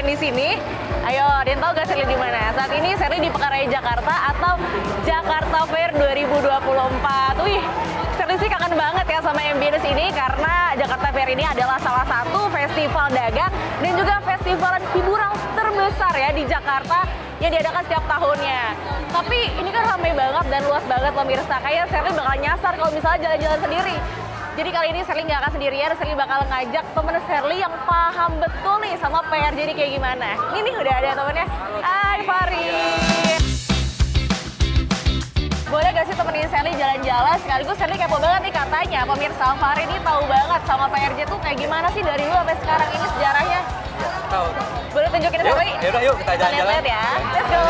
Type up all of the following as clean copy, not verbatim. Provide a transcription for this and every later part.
di sini. Ayo, ada yang tahu gak Sherly di mana? Saat ini Sherly di Pekaraya Jakarta atau Jakarta Fair 2024. Wih, Sherly sih kangen banget ya sama ambience ini karena Jakarta Fair ini adalah salah satu festival dagang dan juga festival hiburan terbesar ya di Jakarta yang diadakan setiap tahunnya. Tapi ini kan ramai banget dan luas banget pemirsa. Kayak Sherly bakal nyasar kalau misalnya jalan-jalan sendiri. Jadi kali ini Sherly nggak akan sendirian, Sherly bakal ngajak temen Sherly yang paham betul nih sama PR jadi kayak gimana. Ini udah ada temennya. Hai Fari. Boleh gak sih temenin Sherly jalan-jalan? Sekaligus Sherly kepo banget nih katanya. Pemirsa Fari ini tahu banget sama PRJ tuh kayak gimana sih dari dulu sampai sekarang ini sejarahnya. Tahu. Boleh tunjukin Sherly? Yaudah yuk kita jalan-jalan. Lihat ya. Let's go.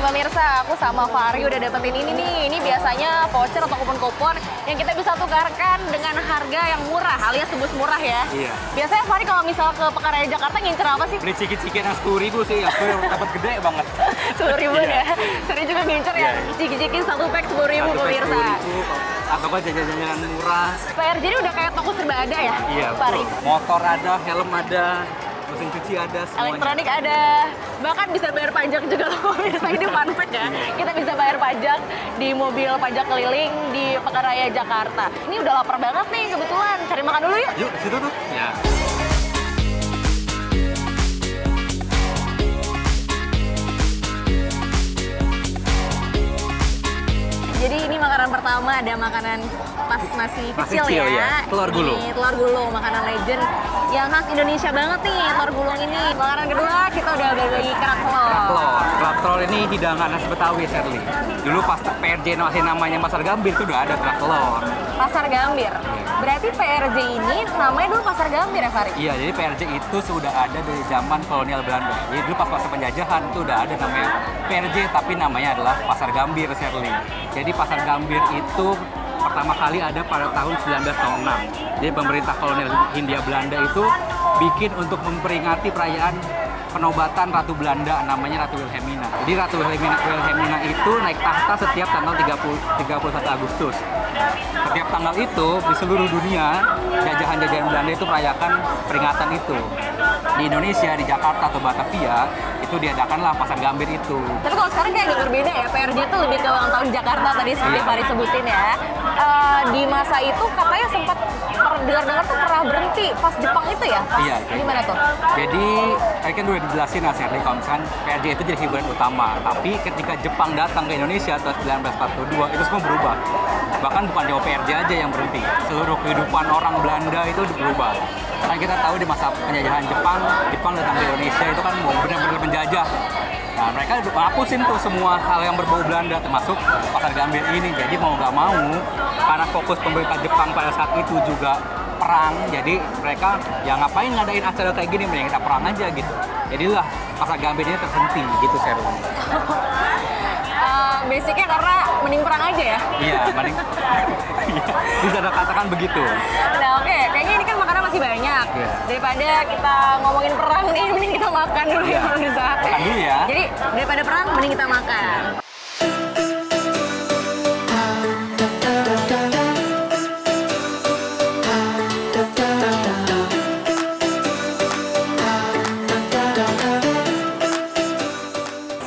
Pemirsa, aku sama Fari udah dapetin ini nih. Ini biasanya voucher atau kupon-kupon yang kita bisa tukarkan dengan harga yang murah, alias tembus murah ya. Iya. Biasanya Fari kalau misal ke Pekaraya Jakarta ngincer apa sih? Beli ciki-cikian yang 10.000 sih, aku yang dapat gede banget. 10.000 Iya. ya. Sering juga ngincer ya, ciki-cikin satu pack 10.000 pemirsa. Atau kan jajan-jajanan murah. PRJ ini udah kayak toko serba ada ya, Iya, Fari? motor ada, helm ada, mesin cuci ada, semuanya. Elektronik ada, bahkan bisa bayar pajak juga loh pemirsa. Ini fun fact ya, kita bisa bayar pajak di mobil pajak keliling di Pekaraya Jakarta. Ini udah lapar banget nih kebetulan, cari makan dulu yuk. Yuk, ke situ tuh. Ya. Jadi ini makanan pertama, ada makanan pas masih kecil ya. Telur gulung. Ini telur gulung, makanan legend yang khas Indonesia banget nih, telur gulung ini. Makanan kedua kita udah bagi kerak telur. Kerak telur ini hidangan khas Betawi, Sherly. Dulu pas PRJ masih namanya Pasar Gambir tuh udah ada kerak telur. Pasar Gambir. Berarti PRJ ini namanya dulu Pasar Gambir ya, Fari? Iya, jadi PRJ itu sudah ada dari zaman kolonial Belanda. Jadi dulu pas masa penjajahan itu udah ada namanya PRJ, tapi namanya adalah Pasar Gambir, Sherly. Jadi Pasar Gambir itu pertama kali ada pada tahun 1906. Jadi pemerintah kolonial Hindia Belanda itu bikin untuk memperingati perayaan penobatan Ratu Belanda namanya Ratu Wilhelmina. Jadi Ratu Wilhelmina itu naik tahta setiap tanggal 31 Agustus. Setiap tanggal itu di seluruh dunia jajahan-jajahan Belanda itu merayakan peringatan itu. Di Indonesia, di Jakarta atau Batavia itu diadakanlah Pasar Gambir itu. Tapi kalau sekarang kayak agak berbeda ya, PRJ itu lebih ke ulang tahun Jakarta tadi seperti Fari sebutin ya. Di masa itu katanya sempat dengar-dengar tuh pernah berhenti pas Jepang itu ya? Pas Iya. Gimana tuh? Jadi, tadi kan udah dijelasin lah Sherly, kalau misalkan PRJ itu jadi hiburan utama. Tapi ketika Jepang datang ke Indonesia tahun 1942, itu semua berubah. Bahkan bukan di PRJ aja yang berhenti. Seluruh kehidupan orang Belanda itu berubah. Karena kita tahu di masa penjajahan Jepang datang ke Indonesia itu kan mau benar-benar menjajah. Nah, mereka udah hapusin tuh semua hal yang berbau Belanda, termasuk Pasar Gambir ini. Jadi mau nggak mau, karena fokus pemerintah Jepang pada saat itu juga perang, jadi mereka ya ngapain ngadain acara kayak gini, mending kita perang aja gitu. Jadilah Pasar Gambir ini terhenti gitu, Sherly. Basicnya karena mending perang aja ya? Iya, mending bisa dikatakan begitu. Nah oke, kayaknya ini kan makanan masih banyak. Iya. Daripada kita ngomongin perang nih, mending kita makan dulu ya pemirsa. Makan dulu ya. Jadi daripada perang, mending kita makan.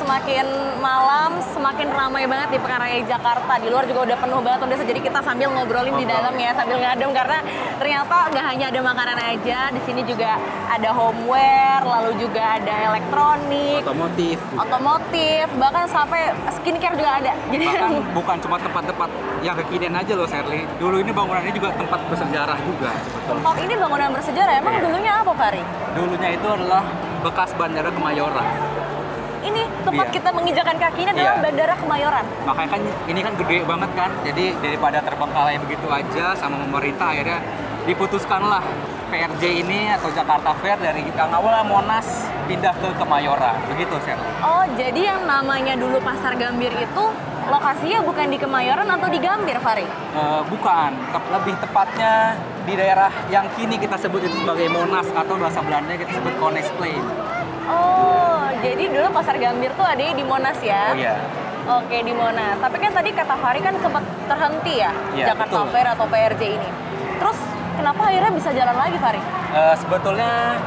Semakin malam, semakin ramai banget di Pekaraya Jakarta. Di luar juga udah penuh banget pemirsa. Jadi kita sambil ngobrolin di dalam ya, sambil ngadem karena ternyata nggak hanya ada makanan aja. Di sini juga ada homeware, lalu juga ada elektronik, otomotif, bahkan sampai skincare juga ada. Jadi bahkan bukan cuma tempat-tempat yang kekinian aja loh, Sherly. Dulu ini bangunan ini juga tempat bersejarah juga. tempat ini bangunan bersejarah. Emang dulunya apa, Fari? Dulunya itu adalah bekas Bandara Kemayoran. Ini tempat Iya. kita menginjakan kakinya adalah Iya. Bandara Kemayoran. Makanya kan ini kan gede banget kan, jadi daripada terbengkalai begitu aja sama pemerintah, akhirnya diputuskanlah PRJ ini atau Jakarta Fair dari yang awalnya Monas pindah ke Kemayoran, begitu Sherly. Oh, jadi yang namanya dulu Pasar Gambir itu lokasinya bukan di Kemayoran atau di Gambir, Fari? Bukan, lebih tepatnya di daerah yang kini kita sebut itu sebagai Monas atau bahasa Belanda kita sebut Konexplein. Oh, jadi dulu Pasar Gambir tuh ada di Monas ya? Oh iya. Oke, di Monas. Tapi kan tadi kata Fahri kan sempat terhenti ya, Iya, Jakarta betul. Fair atau PRJ ini. Terus kenapa akhirnya bisa jalan lagi, Fahri? Sebetulnya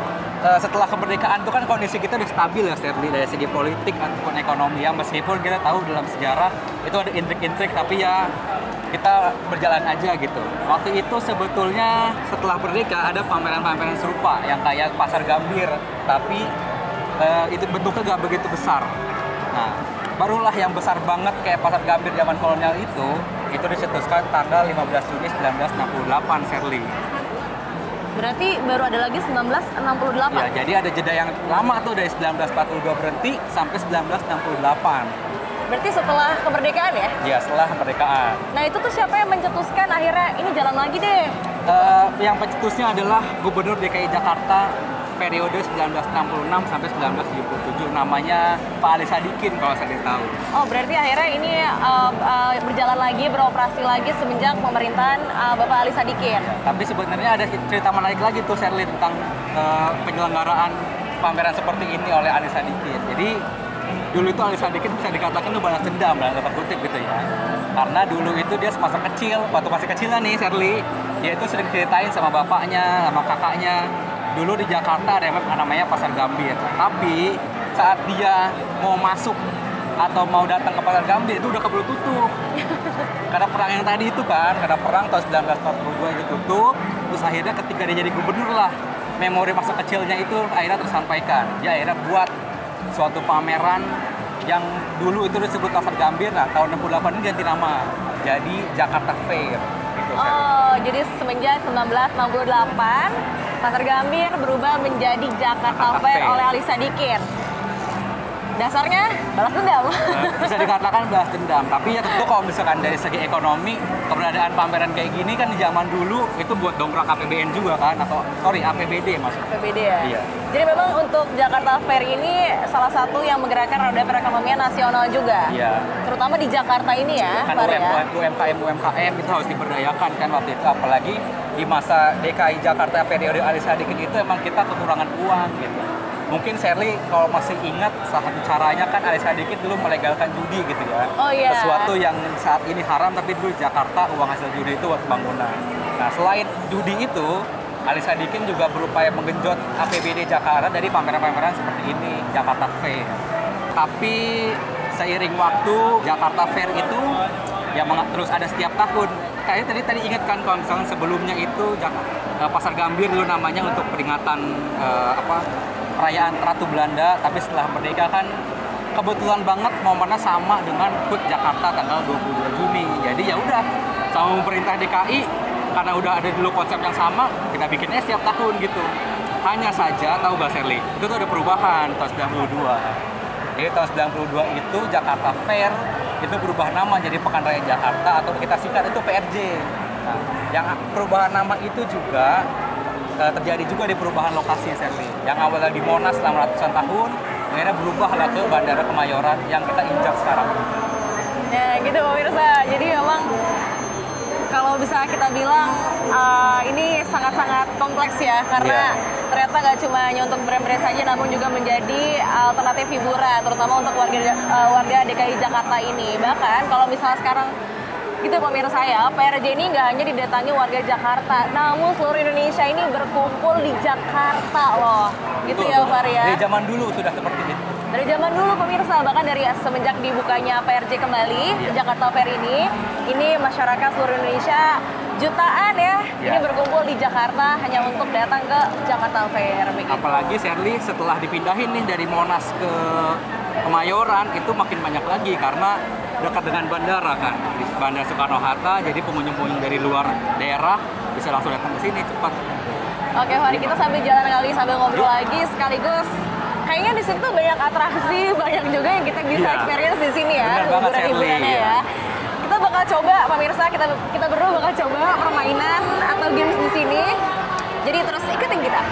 setelah kemerdekaan itu kan kondisi kita udah stabil ya, Sterli, dari segi politik ataupun ekonomi ya. Meskipun kita tahu dalam sejarah itu ada intrik-intrik, tapi ya kita berjalan aja gitu. Waktu itu sebetulnya setelah merdeka ada pameran-pameran serupa yang kayak Pasar Gambir, tapi itu bentuknya gak begitu besar. Nah, barulah yang besar banget kayak Pasar Gambir zaman kolonial itu dicetuskan tanggal 15 Juni 1968, Sherly. Berarti baru ada lagi 1968. Ya, jadi ada jeda yang lama tuh dari 1942 berhenti sampai 1968. Berarti setelah kemerdekaan ya? Ya, setelah kemerdekaan. Nah itu tuh siapa yang mencetuskan akhirnya ini jalan lagi deh? Yang pencetusnya adalah Gubernur DKI Jakarta periode 1966 sampai 1977, namanya Pak Ali Sadikin kalau saya tahu. Oh berarti akhirnya ini berjalan lagi, beroperasi lagi semenjak pemerintahan Bapak Ali Sadikin. Tapi sebenarnya ada cerita menarik lagi tuh, Sherly, tentang penyelenggaraan pameran seperti ini oleh Ali Sadikin. Jadi dulu itu Ali Sadikin bisa dikatakan itu balas dendam dalam tanda kutip gitu ya. Karena dulu itu dia semasa kecil, waktu masih kecilnya nih Sherly, dia itu sering ceritain sama bapaknya, sama kakaknya. Dulu di Jakarta ada yang namanya Pasar Gambir. Tapi saat dia mau masuk atau mau datang ke Pasar Gambir itu udah keburu tutup. Karena perang yang tadi itu kan, karena perang tahun 1942 itu tutup. Terus akhirnya ketika dia jadi gubernur lah, memori masa kecilnya itu akhirnya tersampaikan. Dia akhirnya buat suatu pameran yang dulu itu disebut Pasar Gambir. Nah, tahun 68 ini ganti nama jadi Jakarta Fair. Gitu, oh, jadi semenjak 1968 Pasar Gambir berubah menjadi Jakarta Fair oleh Ali Sadikin. Dasarnya balas dendam. Bisa dikatakan balas dendam, tapi ya tentu kalau misalkan dari segi ekonomi, keberadaan pameran kayak gini kan di zaman dulu itu buat dongkrak APBN juga kan, atau APBD maksudnya. APBD ya? Iya. Jadi memang untuk Jakarta Fair ini salah satu yang menggerakkan roda perekonomian nasional juga. Iya. Terutama di Jakarta ini ya, Kan Fahri ya? UMKM itu harus diberdayakan kan waktu itu, apalagi di masa DKI Jakarta periode Ali Sadikin itu emang kita kekurangan uang gitu. Mungkin Sherly kalau masih ingat salah satu caranya kan Ali Sadikin dulu melegalkan judi gitu ya. Oh iya. Sesuatu yang saat ini haram tapi dulu di Jakarta uang hasil judi itu buat pembangunan. Nah, selain judi itu, Ali Sadikin juga berupaya menggenjot APBD Jakarta dari pameran-pameran seperti ini, Jakarta Fair. Tapi seiring waktu Jakarta Fair itu ya terus ada setiap tahun. Tadi ingat kan kalau misalnya sebelumnya itu Pasar Gambir dulu namanya untuk peringatan perayaan Ratu Belanda, tapi setelah merdeka kan kebetulan banget momennya sama dengan HUT Jakarta tanggal 22 Juni. Jadi ya udah sama pemerintah DKI karena udah ada dulu konsep yang sama, kita bikinnya setiap tahun gitu. Hanya saja tahu Mbak Sherly, itu tuh ada perubahan tahun 92. Jadi tahun 92 itu Jakarta Fair itu berubah nama jadi Pekan Raya Jakarta atau kita singkat itu PRJ. Nah, yang perubahan nama itu juga terjadi juga di perubahan lokasi, Sherly. Yang awalnya di Monas selama ratusan tahun, akhirnya berubah lah ke Bandara Kemayoran yang kita injak sekarang. Ya gitu pemirsa, jadi memang kalau bisa kita bilang ini sangat-sangat kompleks ya, karena ternyata nggak cuma hanya untuk brand-brand saja, namun juga menjadi alternatif hiburan, terutama untuk warga DKI Jakarta ini. Bahkan kalau misalnya sekarang gitu pemirsa ya, PRJ ini nggak hanya didatangi warga Jakarta, namun seluruh Indonesia ini berkumpul di Jakarta loh. Gitu ya Fahri ya? Dari zaman dulu sudah seperti itu. Dari zaman dulu pemirsa, bahkan dari semenjak dibukanya PRJ kembali, Jakarta Fair ini masyarakat seluruh Indonesia jutaan ya, ini berkumpul di Jakarta hanya untuk datang ke Jakarta Fair. Begitu. Apalagi Sherly setelah dipindahin nih dari Monas ke Kemayoran itu makin banyak lagi karena dekat dengan bandara kan, di Bandara Soekarno-Hatta, jadi pengunjung-pengunjung dari luar daerah bisa langsung datang ke sini cepat. Oke, Fahri, kita sambil jalan kali, sambil ngobrol lagi, sekaligus kayaknya di situ banyak atraksi, banyak juga yang kita bisa experience di sini ya, hiburan-hiburannya ya. Kita bakal coba, pemirsa, kita berdua bakal coba permainan atau games di sini. Jadi terus ikutin kita.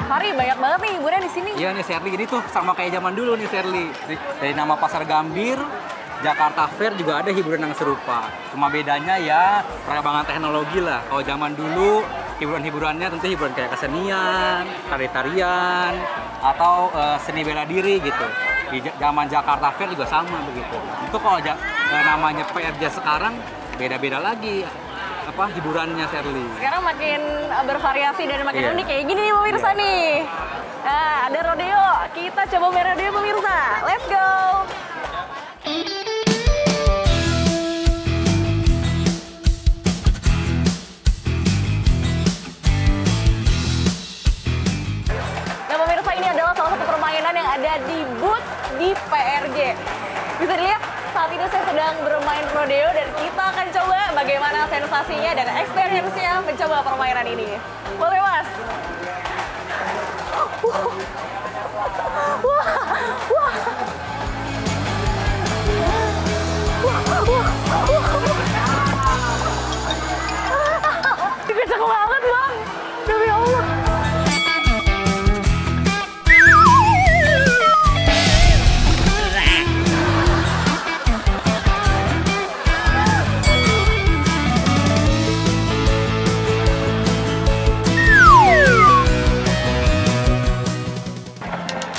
Fahri, banyak banget nih hiburan di sini. Iya nih Sherly, ini tuh sama kayak zaman dulu nih Sherly. Dari nama Pasar Gambir, Jakarta Fair juga ada hiburan yang serupa. Cuma bedanya ya perkembangan teknologi lah. Kalau zaman dulu hiburan-hiburannya tentu hiburan kayak kesenian, tari-tarian, atau seni bela diri gitu. Di zaman Jakarta Fair juga sama begitu. Itu kalau namanya PRJ sekarang beda-beda lagi hiburannya, Sherly. Sekarang makin bervariasi dan makin Iya. unik kayak gini nih pemirsa Iya. nih. Nah, ada rodeo. Kita coba main rodeo pemirsa. Let's go. Nah pemirsa, ini adalah salah satu permainan yang ada di booth di PRJ. Bisa dilihat saat ini saya sedang bermain rodeo dan kita akan coba bagaimana sensasinya dan experience-nya mencoba permainan ini. Boleh mas? Wah, wah. Kenceng banget bang, demi Allah.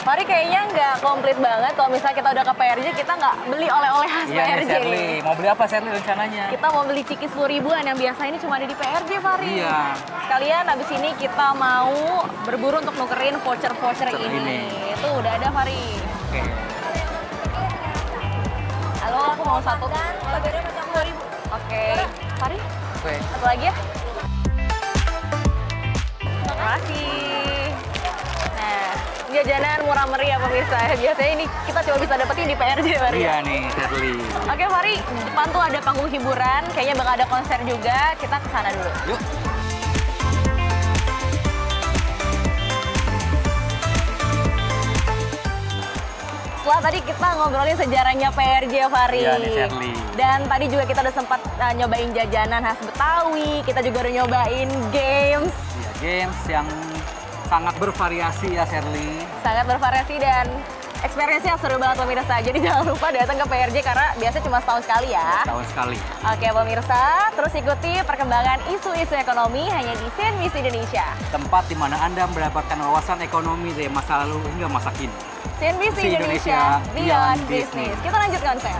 Mari kayaknya nggak komplit banget kalau misalnya kita udah ke PRJ, kita nggak beli oleh-oleh khas Iya nih, PRJ Sherly. nih. Mau beli apa, Sherly, rencananya? Kita mau beli ciki 10 ribuan yang biasa ini cuma ada di PRJ, Fari. Iya. Sekalian abis ini kita mau berburu untuk nukerin voucher-voucher ini. Itu udah ada, Fari. Oke. Halo, aku mau satu. Harganya macam 10.000. Oke. Fari, Oke. satu lagi ya. Terima kasih. Nah, jajanan murah meriah pemirsa. Biasanya ini kita coba bisa dapetin di PRJ, Fari. Iya nih, Sherly. Oke, Fari, depan tuh ada panggung hiburan. Kayaknya bakal ada konser juga. Kita ke sana dulu. Yuk. Setelah tadi kita ngobrolin sejarahnya PRJ, Fari. Iya nih, Sherly. Dan tadi juga kita udah sempat nyobain jajanan khas Betawi. Kita juga udah nyobain games. Iya, games yang sangat bervariasi ya, Sherly. Sangat bervariasi dan experience-nya seru banget pemirsa. Jadi jangan lupa datang ke PRJ karena biasanya cuma setahun sekali ya. Tahun sekali. Oke pemirsa, terus ikuti perkembangan isu-isu ekonomi hanya di CNBC Indonesia. Tempat di mana Anda mendapatkan wawasan ekonomi dari masa lalu hingga masa kini. CNBC Indonesia, Beyond Business. Kita lanjut konser.